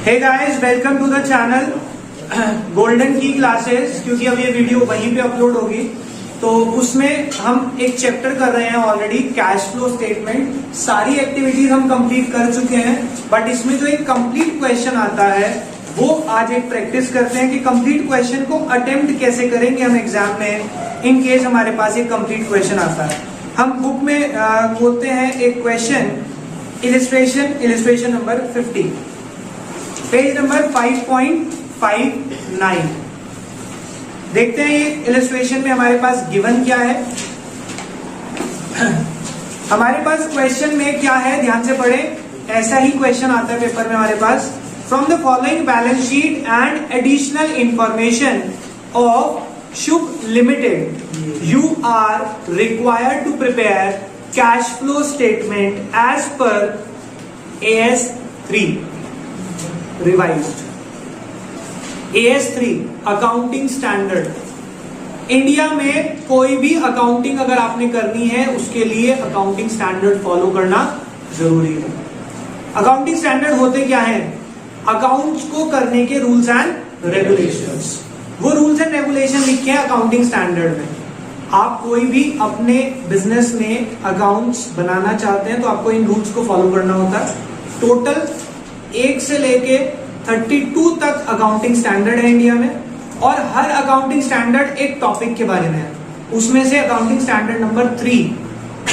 Hey guys, welcome to the channel Golden की classes. क्योंकि अब ये वीडियो वहीं पे अपलोड होगी तो उसमें हम एक चैप्टर कर रहे हैं ऑलरेडी, कैश फ्लो स्टेटमेंट। सारी एक्टिविटीज हम कंप्लीट कर चुके हैं, बट इसमें जो एक कंप्लीट क्वेश्चन आता है वो आज एक प्रैक्टिस करते हैं कि कंप्लीट क्वेश्चन को अटेम्प्ट कैसे करेंगे हम एग्जाम में, इन केस हमारे पास एक कंप्लीट क्वेश्चन आता है। हम बुक में बोलते हैं एक question, illustration number 50, page number 5.59। देखते हैं ये इलिस्ट्रेशन में हमारे पास गिवन क्या है। हमारे पास क्वेश्चन में क्या है, ध्यान से पढ़ें। ऐसा ही क्वेश्चन आता है पेपर में हमारे पास। From the following balance sheet and additional information of Shubh limited you are required to prepare cash flow statement as per AS3 revised. AS3 accounting standard. India में कोई भी अकाउंटिंग अगर आपने करनी है उसके लिए अकाउंटिंग स्टैंडर्ड फॉलो करना जरूरी है। अकाउंटिंग स्टैंडर्ड होते क्या है? अकाउंट्स को करने के रूल्स एंड रेगुलेशंस। वो रूल्स एंड रेगुलेशन लिखे हैं अकाउंटिंग स्टैंडर्ड में। आप कोई भी अपने बिजनेस में अकाउंट्स बनाना चाहते हैं तो आपको इन रूल्स को फॉलो करना होता है। टोटल 1 से लेके 32 तक अकाउंटिंग स्टैंडर्ड है इंडिया में, और हर अकाउंटिंग स्टैंडर्ड एक टॉपिक के बारे में है। उसमें से accounting standard number 3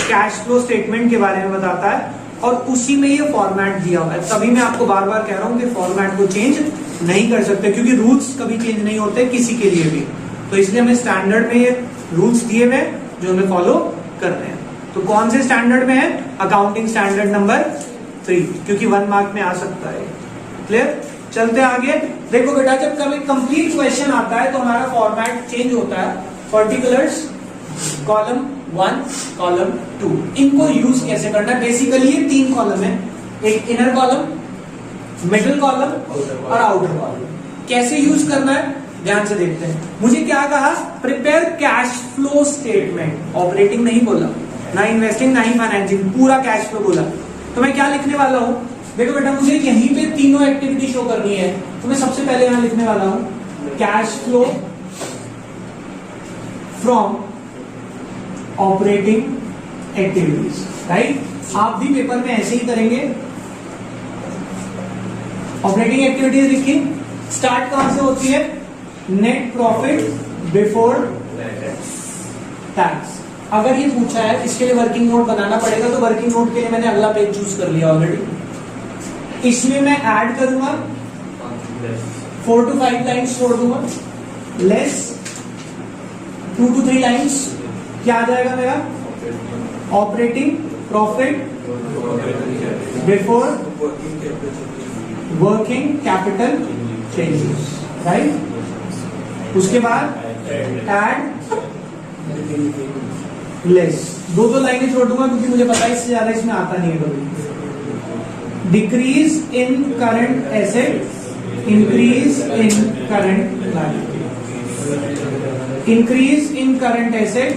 cash flow statement के बारे में बताता है, और उसी में ये फॉर्मेट दिया हुआ है। तभी मैं आपको बार बार कह रहा हूं कि फॉर्मेट को चेंज नहीं कर सकते, क्योंकि रूल्स कभी चेंज नहीं होते किसी के लिए भी। तो इसलिए हमें स्टैंडर्ड में ये रूल्स दिए हुए जो हमें फॉलो करने हैं। तो कौन से स्टैंडर्ड में है? अकाउंटिंग स्टैंडर्ड नंबर 3, क्योंकि 1 मार्क में आ सकता है। क्लियर? चलते आगे। देखो बेटा, जब कभी कंप्लीट क्वेश्चन आता है तो हमारा फॉर्मेट चेंज होता है। पर्टिकुलर्स, कॉलम 1, कॉलम 2, इनको यूज कैसे करना है? बेसिकली ये 3 कॉलम है, एक इनर कॉलम, मिडिल कॉलम और आउटर कॉलम। कैसे यूज करना है ध्यान से देखते हैं। मुझे क्या कहा? Prepare cash flow statement. Operating नहीं बोला, ना इन्वेस्टिंग, ना ही फाइनेंसिंग, पूरा कैश फ्लो बोला। तो मैं क्या लिखने वाला हूं? देखो बेटा, मुझे यहीं पे तीनों एक्टिविटी शो करनी है, तो मैं सबसे पहले यहां लिखने वाला हूं cash flow from operating activities. Right? आप भी पेपर में ऐसे ही करेंगे। ऑपरेटिंग एक्टिविटीज लिखिए। स्टार्ट कहां से होती है? Net profit before tax. अगर ये पूछा है इसके लिए वर्किंग नोट बनाना पड़ेगा, तो वर्किंग नोट के लिए मैंने अगला पेज चूज कर लिया ऑलरेडी। इसमें मैं ऐड करूंगा 4 to 5 लाइन्स छोड़ दूंगा, लेस 2 to 3 लाइन्स। क्या आ जाएगा मेरा? Operating profit before working capital changes. Right? उसके बाद ऐड लेस, 2 लाइनें छोड़ दूंगा क्योंकि मुझे पता है इससे ज्यादा इसमें आता नहीं है कभी। Decrease in current asset, increase in current liability, increase in current asset,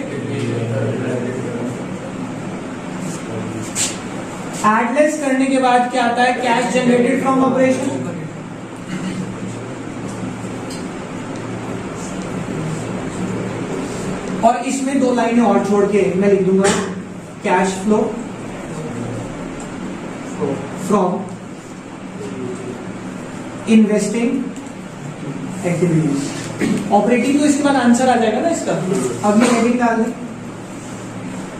add less करने के बाद क्या आता है? Cash generated from operation. और इसमें 2 लाइनें और छोड़ के मैं लिख दूंगा cash flow from investing activities. Operating तो इसके बाद आंसर आ जाएगा ना इसका। अब ये हेडिंग डाल दें,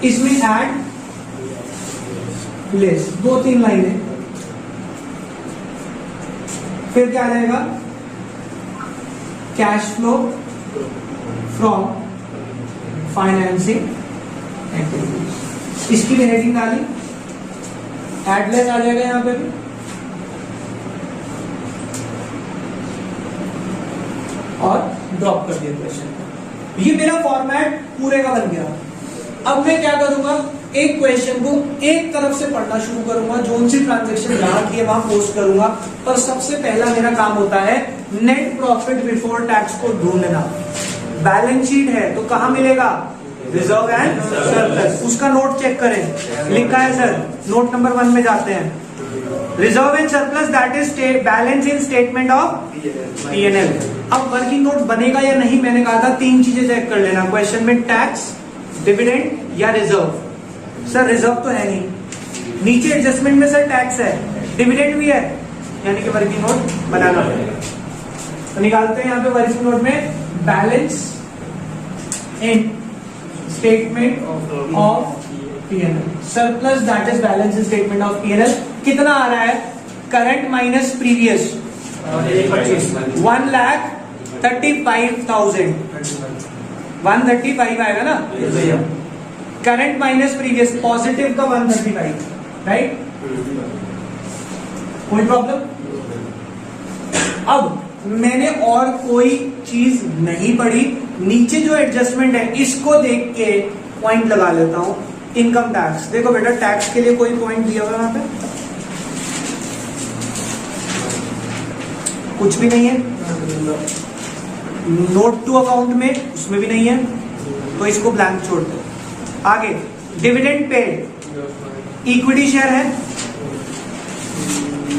इसमें ऐड लेस, 2-3 लाइनें। फिर क्या आ जाएगा? Cash flow from financing activities. इसकी भी हेडिंग डाली, एडलेस आ जाएगा यहां पे भी। और ड्रॉप कर दिया क्वेश्चन। ये मेरा फॉर्मेट पूरे का बन गया। अब मैं क्या करूंगा? एक क्वेश्चन को एक तरफ से पढ़ना शुरू करूंगा, जोन सी ट्रांजेक्शन जहां की है वहां पोस्ट करूंगा। पर सबसे पहला मेरा काम होता है नेट प्रॉफिट बिफोर टैक्स को ढूंढना। बैलेंस शीट है तो कहां मिलेगा? Reserve and surplus. उसका नोट चेक करें, लिखा है सर, नोट नंबर 1 में जाते हैं। Reserve and surplus that is balance in statement of P&L। अब वर्किंग नोट बनेगा या नहीं, मैंने कहा था 3 चीजें चेक कर लेना क्वेश्चन में, टैक्स, डिविडेंड या रिजर्व। सर रिजर्व तो है नहीं, नीचे एडजस्टमेंट में सर टैक्स है, डिविडेंड भी है, यानी कि वर्किंग नोट बनाना पड़ेगा। तो निकालते हैं यहाँ पे वर्किंग नोट में balance in statement of P&L, surplus that is balance in statement of P&L। कितना आ रहा है? करंट माइनस प्रीवियस 1,35,000, 135 आएगा ना, करंट माइनस प्रीवियस, पॉजिटिव का 135, राइट? कोई प्रॉब्लम? अब मैंने और कोई चीज नहीं पढ़ी, नीचे जो एडजस्टमेंट है इसको देख के पॉइंट लगा लेता हूं। इनकम टैक्स, देखो बेटा टैक्स के लिए कोई पॉइंट दिया हुआ वहां पे? कुछ भी नहीं है। नोट टू अकाउंट में उसमें भी नहीं है, तो इसको ब्लैंक छोड़ दो। आगे डिविडेंड पेड, इक्विटी शेयर है,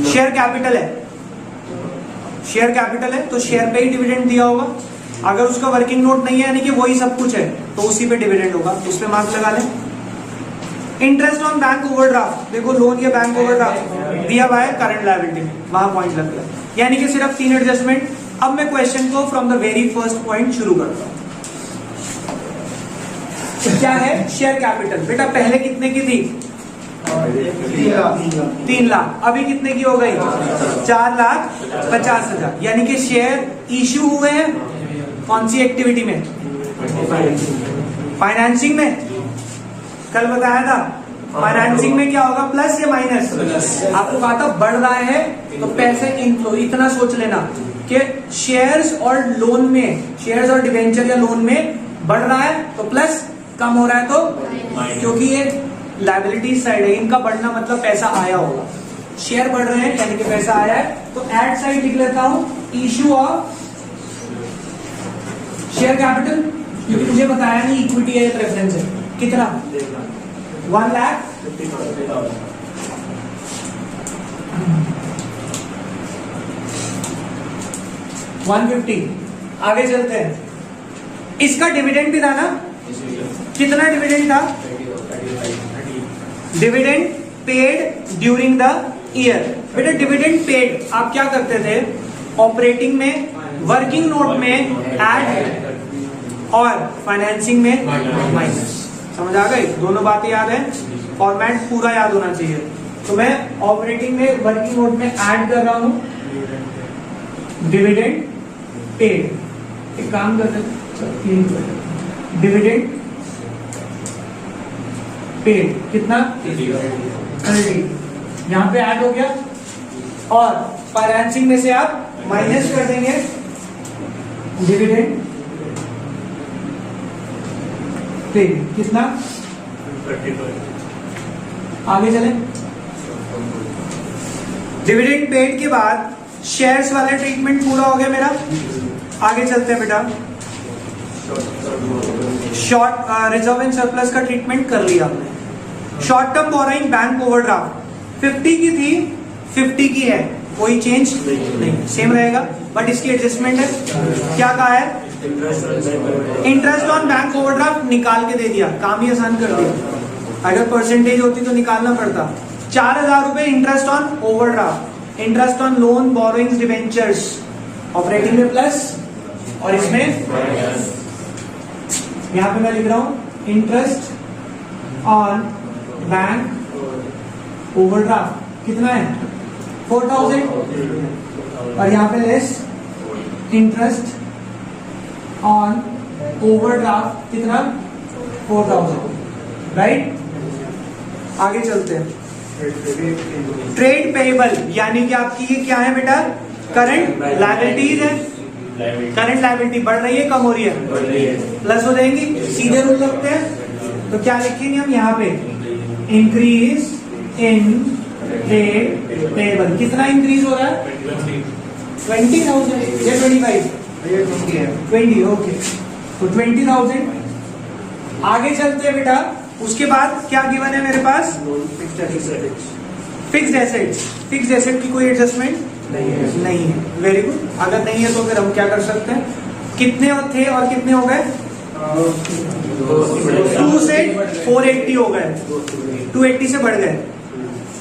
शेयर कैपिटल है, शेयर कैपिटल है तो शेयर पे ही डिविडेंड दिया होगा। अगर उसका वर्किंग नोट नहीं है यानी कि वही सब कुछ है तो उसी पे डिविडेंड होगा, उस पे मार्क लगा लें। इंटरेस्ट ऑन बैंक ओवरड्राफ्ट, देखो लोन या बैंक ओवरड्राफ्ट दिया हुआ है करंट लायबिलिटी में, वहां पॉइंट लग गया, यानी कि सिर्फ 3 एडजस्टमेंट। अब मैं क्वेश्चन को from the very first point शुरू करता हूं। क्या है? Share capital. बेटा पहले कितने की थी? 3 लाख। अभी कितने की हो गई? 4,50,000। यानी कि शेयर इश्यू हुए हैं कौन सी एक्टिविटी में? फाइनेंसिंग में। कल बताया था फाइनेंसिंग में क्या होगा, प्लस या माइनस? आपको कहा था बढ़ रहा है तो पैसे इनफ्लो। इतना सोच लेना कि शेयर्स और लोन में, शेयर्स और डिवेंचर या लोन में बढ़ रहा है तो प्लस, कम हो रहा है तो, क्योंकि ये लायबिलिटी साइड है, इनका बढ़ना मतलब पैसा आया होगा। शेयर बढ़ रहे हैं यानी कि पैसा आया है, तो एड साइड लिख लेता हूं इश्यू ऑफ शेयर कैपिटल, क्योंकि मुझे बताया नहीं इक्विटी है या प्रेफरेंस है। कितना? 1 लाख 150। आगे चलते हैं, इसका डिविडेंड भी था ना? कितना डिविडेंड था? Dividend paid during the year. बेटा डिविडेंड पेड आप क्या करते थे? ऑपरेटिंग में, वर्किंग नोट में ऐड और फाइनेंसिंग में माइनस। समझ आ गई? दोनों बातें याद है, फॉर्मेट पूरा याद होना चाहिए। तो मैं ऑपरेटिंग में, वर्किंग नोट में ऐड कर रहा हूं डिविडेंड पेड। एक काम करते हैं, डिविडेंड पेड कितना? 30। यहां पे ऐड हो गया और फाइनेंसिंग में से आप माइनस कर देंगे डिविडेंड पेड। कितना? 35। आगे चले, डिविडेंड पेड के बाद शेयर्स वाला ट्रीटमेंट पूरा हो गया मेरा। आगे चलते हैं बेटा, शॉर्ट रिजर्व एंड सरप्लस का ट्रीटमेंट कर लिया हमने। Short term borrowing bank overdraft 50 की थी, 50 की है, कोई चेंज नहीं, सेम रहेगा, बट इसकी एडजस्टमेंट है। क्या कहा है? इंटरेस्ट ऑन बैंक ओवरड्राफ्ट निकाल के दे दिया, काम ही आसान कर दिया। अगर परसेंटेज होती तो निकालना पड़ता। 4,000 रुपए interest on overdraft, interest on loan, borrowings, debentures, operating में प्लस और इसमें यहां पे मैं लिख रहा हूं इंटरेस्ट ऑन बैंक ओवरड्राफ्ट कितना है? 4,000। और यहां पे लेस इंटरेस्ट ऑन ओवरड्राफ्ट कितना? 4,000, राइट? आगे चलते हैं, ट्रेड पेएबल यानी कि आपकी ये क्या है बेटा? करंट लायबिलिटीज है। करंट लायबिलिटी बढ़ रही है, कम हो रही है? प्लस हो जाएंगी। सीधे रूल लगते हैं तो क्या लिखेंगे हम यहाँ पे? Increase in trade payable. कितना इंक्रीज हो रहा है? 20,000 या 25? 20। ओके, तो 20,000। आगे चलते हैं बेटा, उसके बाद क्या गिवन है मेरे पास? फिक्स्ड एसेट की कोई एडजस्टमेट नहीं है। Very good. अगर नहीं है तो फिर हम क्या कर सकते हैं, कितने थे और कितने हो गए, 2 से 480 हो गए, 280 से बढ़ गए।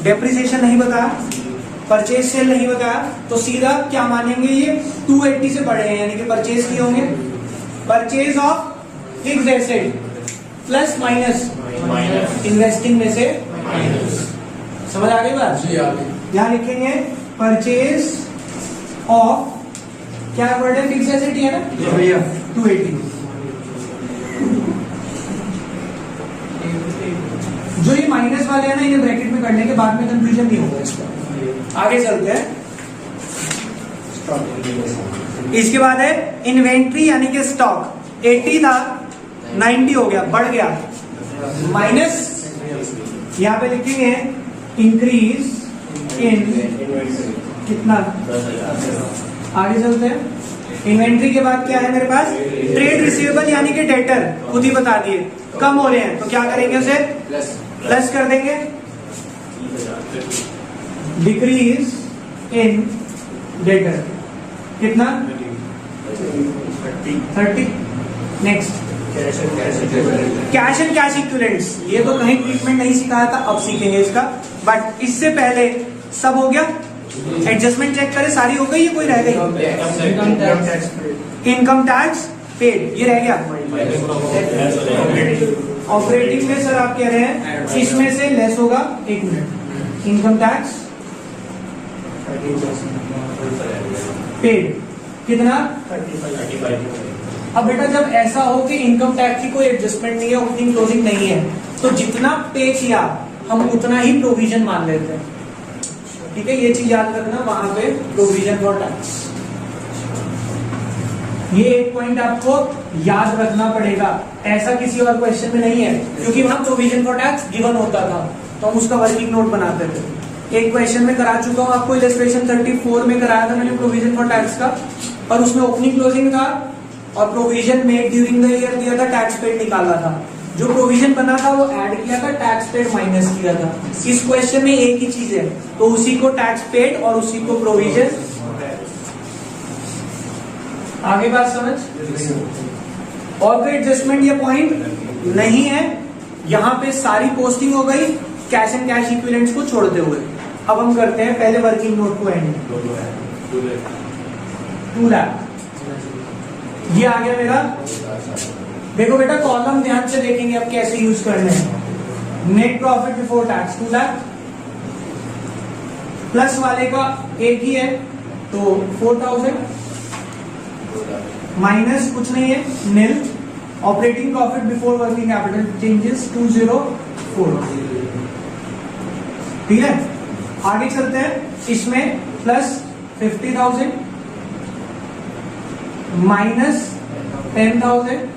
डेप्रिसिएशन नहीं बताया, परचेज सेल नहीं बताया, तो सीधा क्या मानेंगे, ये 280 से बढ़े हैं, यानी कि परचेज किए होंगे। Purchase of fixed asset plus minus investing में से माइनस। समझ आ गई बात? यहां लिखेंगे परचेज ऑफ, क्या वर्ड है, फिक्स्ड एसेट ही है ना भैया, 280। जो ये माइनस वाले है ना, ये ब्रैकेट में करने के बाद में कंफ्यूजन नहीं होगा इसका। आगे चलते हैं। इसके बाद है इन्वेंट्री यानी कि स्टॉक। 80 था 90 हो गया, बढ़ गया, माइनस यहां पे लिखेंगे इंक्रीज इन कितना। आगे चलते हैं। इन्वेंट्री के बाद क्या है मेरे पास, ट्रेड रिसीवेबल यानी कि डेटर, खुद ही बता दिए कम हो रहे हैं, तो क्या करेंगे, उसे प्लस कर देंगे। डिक्रीज इन डेटर कितना, 30। Next cash and cash equivalents. ये तो कहीं ट्रीटमेंट नहीं सिखाया था, अब सीखेंगे इसका, बट इससे पहले सब हो गया। एडजस्टमेंट चेक करें, सारी हो गई, ये कोई रह गई, इनकम टैक्स पेड, ये रह गया। ऑपरेटिंग में सर आप कह रहे हैं इसमें से लेस होगा, 1 मिनट, इनकम टैक्स पेड कितना, 35। अब बेटा जब ऐसा हो कि इनकम टैक्स की कोई एडजस्टमेंट नहीं है, ओपनिंग क्लोजिंग नहीं है, तो जितना पे किया हम उतना ही प्रोविजन मान लेते हैं। ठीक है, ये चीज याद रखना, वहां पे प्रोविजन फॉर टैक्स, ये एक पॉइंट आपको याद रखना पड़ेगा। ऐसा किसी और क्वेश्चन में नहीं है, क्योंकि वहां प्रोविजन फॉर टैक्स गिवन होता था, तो हम उसका वर्किंग नोट बनाते थे। एक क्वेश्चन में करा चुका हूं आपको, इलस्ट्रेशन 34 में कराया था मैंने प्रोविजन फॉर टैक्स का, और उसमें ओपनिंग क्लोजिंग था और provision made during the year दिया था, टैक्स पेड निकाला था। जो प्रोविजन बना था वो ऐड किया था, टैक्स पेड माइनस किया था। इस क्वेश्चन में एक ही चीज है, तो उसी को टैक्स पेड और उसी को प्रोविजन। आगे बात समझ? और कोई एडजस्टमेंट या पॉइंट नहीं है। यहां पे सारी पोस्टिंग हो गई कैश एंड कैश इक्विवेलेंट्स को छोड़ते हुए। अब हम करते हैं पहले वर्किंग नोट को एंड। 2 लाख ये आ गया मेरा। देखो बेटा कॉलम ध्यान से देखेंगे अब कैसे यूज करने हैं। Net profit before tax 2 lakh, plus वाले का एक ही है तो 4000, माइनस कुछ नहीं है, nil. Operating profit before working capital changes 204। ठीक है, आगे चलते हैं। इसमें प्लस 50,000 माइनस 10,000,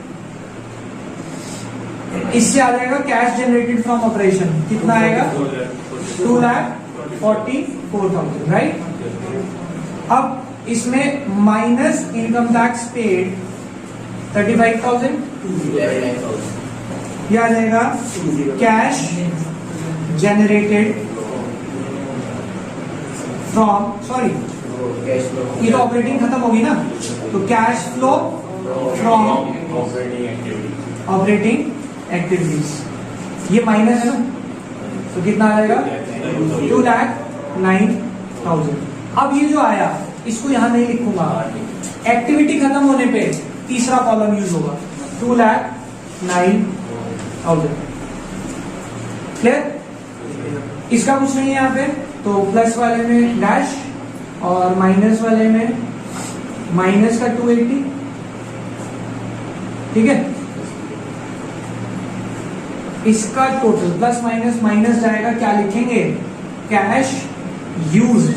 इससे आ जाएगा कैश जनरेटेड फ्रॉम ऑपरेशन, कितना आएगा 2,44,000, राइट। अब इसमें माइनस इनकम टैक्स पेड 35,000, ये आ जाएगा कैश जनरेटेड फ्रॉम, सॉरी ये तो ऑपरेटिंग खत्म होगी ना, तो cash flow from operating activities, ये माइनस है ना, तो कितना आ जाएगा 2,09,000। अब ये जो आया इसको यहां नहीं लिखूंगा, एक्टिविटी खत्म होने पे तीसरा कॉलम यूज होगा, 2,09,000। क्लियर? इसका कुछ नहीं है यहाँ पे, तो प्लस वाले में डैश और माइनस वाले में माइनस का 280। ठीक है, इसका टोटल प्लस माइनस माइनस जाएगा, क्या लिखेंगे, cash use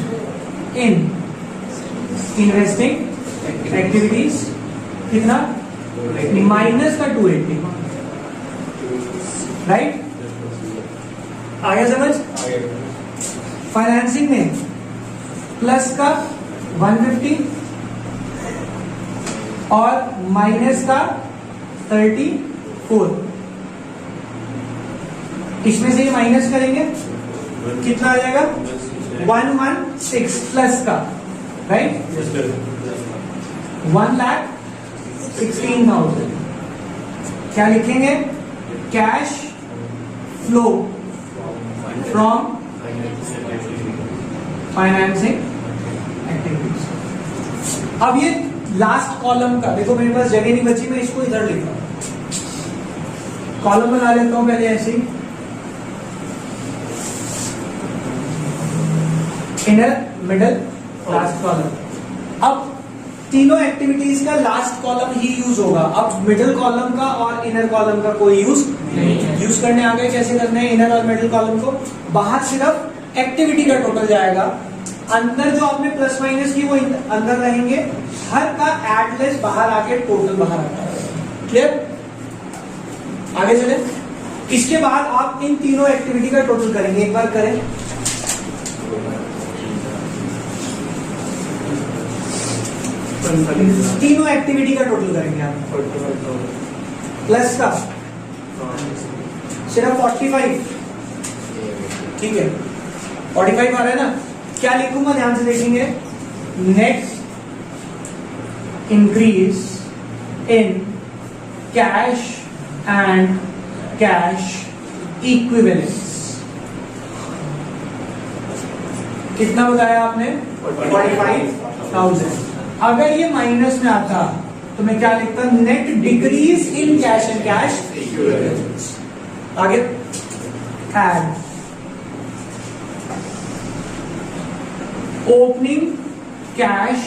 in investing activities, कितना, माइनस का 280, राइट। आगे समझ? फाइनेंसिंग में प्लस का 150 और माइनस का 34, इसमें से ये माइनस करेंगे कितना आ जाएगा 116 प्लस का, राइट, 1,16,000। क्या लिखेंगे? Cash flow from financing activities. अब ये लास्ट कॉलम का देखो, मेरे पास जगह नहीं बची, मैं इसको इधर लिख रहा हूं, कॉलम बना लेता हूं पहले ऐसे ही, इनर मिडल लास्ट कॉलम। अब तीनों एक्टिविटीज का लास्ट कॉलम ही यूज होगा। अब मिडिल कॉलम का और इनर कॉलम का कोई यूज नहीं। यूज करने आ गए, कैसे करने हैं इनर और मिडिल कॉलम को? बाहर सिर्फ एक्टिविटी का टोटल जाएगा, अंदर जो आपने प्लस माइनस की वो अंदर रहेंगे, हर का एडलेस बाहर आके टोटल बाहर आता है। क्लियर? आगे चले। इसके बाद आप इन तीनों एक्टिविटी का टोटल करेंगे, एक बार करें। तीनों एक्टिविटी का टोटल करेंगे आप, प्लस का सिर्फ 45, ठीक है, 45 आ रहा है ना। क्या लिखूंगा, ध्यान से देखेंगे, net increase in cash and cash equivalence. कितना बताया आपने? 45,000। अगर ये माइनस में आता तो मैं क्या लिखता? Net decrease in cash and cash equivalents. आगे add opening cash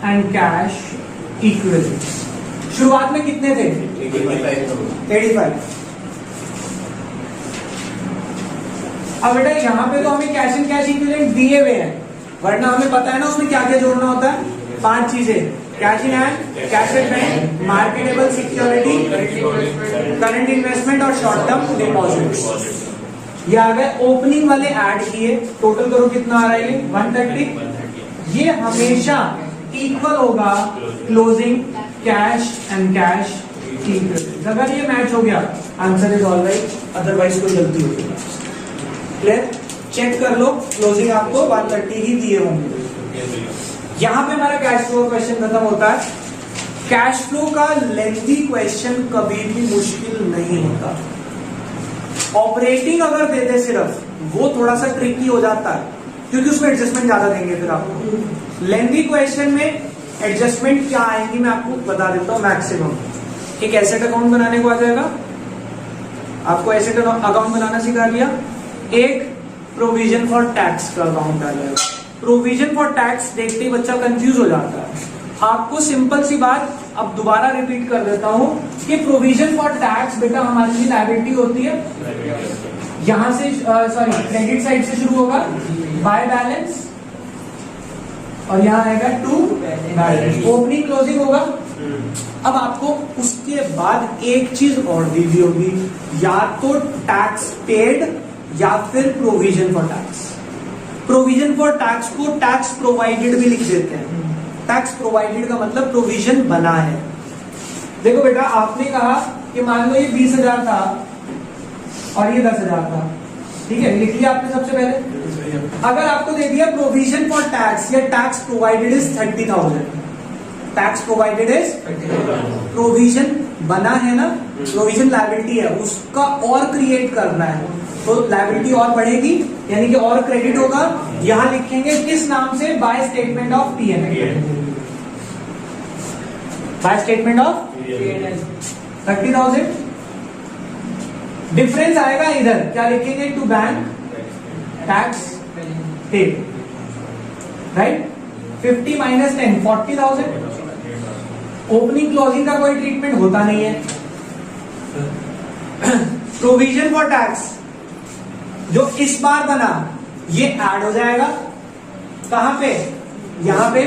and cash equivalents. शुरुआत में कितने थे? 85। अब बेटा यहां पे तो हमें कैश एंड कैश इक्विवेलेंट दिए हुए हैं, वरना हमें पता है ना उसमें क्या क्या जोड़ना होता है। 5 चीजें, cash in hand, cash at bank, marketable security, current investment और शॉर्ट टर्म डिपॉजिट्स। ये आ गए ओपनिंग वाले ऐड किए, टोटल करो कितना आ रहा है ये 130। ये हमेशा इक्वल होगा closing cash and cash equivalent. अगर ये मैच हो गया answer is all right, otherwise कोई गलती होगी। क्लियर? चेक कर लो, क्लोजिंग आपको 130 ही दिए होंगे। यहां पे हमारा कैश फ्लो क्वेश्चन खत्म होता है। कैश फ्लो का लेंथी क्वेश्चन कभी भी मुश्किल नहीं होता। ऑपरेटिंग अगर दे दे सिर्फ, वो थोड़ा सा ट्रिकी हो जाता है, क्योंकि उसमें एडजस्टमेंट ज्यादा देंगे फिर आपको। लेंथी क्वेश्चन में एडजस्टमेंट क्या आएंगी मैं आपको बता देता हूं। मैक्सिमम एक एसेट अकाउंट बनाने को आ जाएगा, आपको एसेट अकाउंट बनाना सिखा लिया। एक प्रोविजन फॉर टैक्स का अकाउंट आ जाएगा। प्रोविजन फॉर टैक्स देखते ही बच्चा कंफ्यूज हो जाता है। आपको सिंपल सी बात अब दोबारा रिपीट कर देता हूं कि प्रोविजन फॉर टैक्स बेटा हमारी लिए लायबिलिटी होती है। यहां से क्रेडिट साइड से शुरू होगा बाय बैलेंस, और यहां आएगा टू बैलेंस, ओपनिंग क्लोजिंग होगा। अब आपको उसके बाद एक चीज और दी हुई होगी, या तो टैक्स पेड या फिर provision for tax. Provision for tax को टैक्स प्रोवाइडेड भी लिख देते हैं। टैक्स प्रोवाइडेड का मतलब प्रोविजन बना है। देखो बेटा आपने कहा कि मान लो ये 20,000 था और ये 10,000 था, ठीक है, लिख लिया आपने सबसे पहले। अगर आपको दे दिया प्रोविजन फॉर टैक्स या tax provided is 30,000, tax provided is, provision बना है ना, प्रोविजन लायबिलिटी है, उसका और क्रिएट करना है, तो लायबिलिटी और बढ़ेगी, यानी कि और क्रेडिट होगा। यहां लिखेंगे किस नाम से? By statement of P&L, by statement of 30,000। Difference आएगा इधर, क्या लिखेंगे? To bank tax paid, right. 50 माइनस 10 40,000। ओपनिंग क्लोजिंग का कोई ट्रीटमेंट होता नहीं है। प्रोविजन फॉर टैक्स जो इस बार बना ये ऐड हो जाएगा, कहां पे? यहां पे,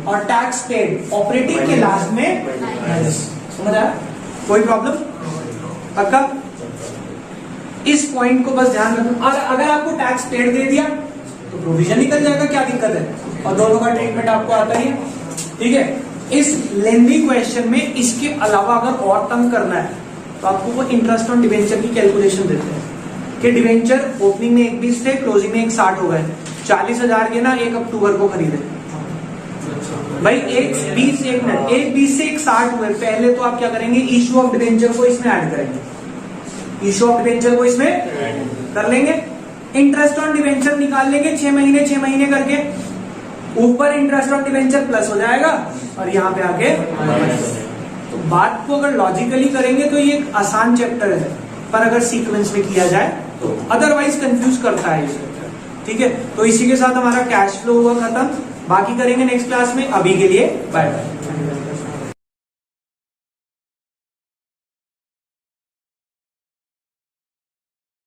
और टैक्स पेड ऑपरेटिंग के लास्ट में माइनस। समझ आया? कोई प्रॉब्लम? पक्का? इस पॉइंट को बस ध्यान रखना। और अगर आपको टैक्स पेड दे दिया तो प्रोविजन निकल जाएगा, क्या दिक्कत है? और दोनों का ट्रीटमेंट आपको आता ही है, ठीक है। इस लेंथी क्वेश्चन में इसके अलावा अगर और तंग करना है तो आपको वो इंटरेस्ट ऑन डिबेंचर की कैलकुलेशन देते हैं। कि डिवेंचर ओपनिंग में 1.20 थे, क्लोजिंग में 1.60 हो गए, 40,000 के ना 1 अक्टूबर को खरीदे भाई। 1.20 से 1.60 हुए, पहले तो आप क्या करेंगे, इशू ऑफ डिवेंचर को इसमें ऐड करेंगे, इशू ऑफ डिवेंचर को इसमें कर लेंगे, इंटरेस्ट ऑन डिवेंचर निकाल लेंगे 6 महीने करके, ऊपर इंटरेस्ट ऑन डिवेंचर प्लस हो जाएगा और यहाँ पे आके तो बात को अगर लॉजिकली करेंगे तो ये एक आसान चैप्टर है, पर अगर सीक्वेंस में किया जाए तो अदरवाइज कंफ्यूज करता है इसे। ठीक है, तो इसी के साथ हमारा कैश फ्लो हुआ खत्म, बाकी करेंगे नेक्स्ट क्लास में। अभी के लिए बाय बाय।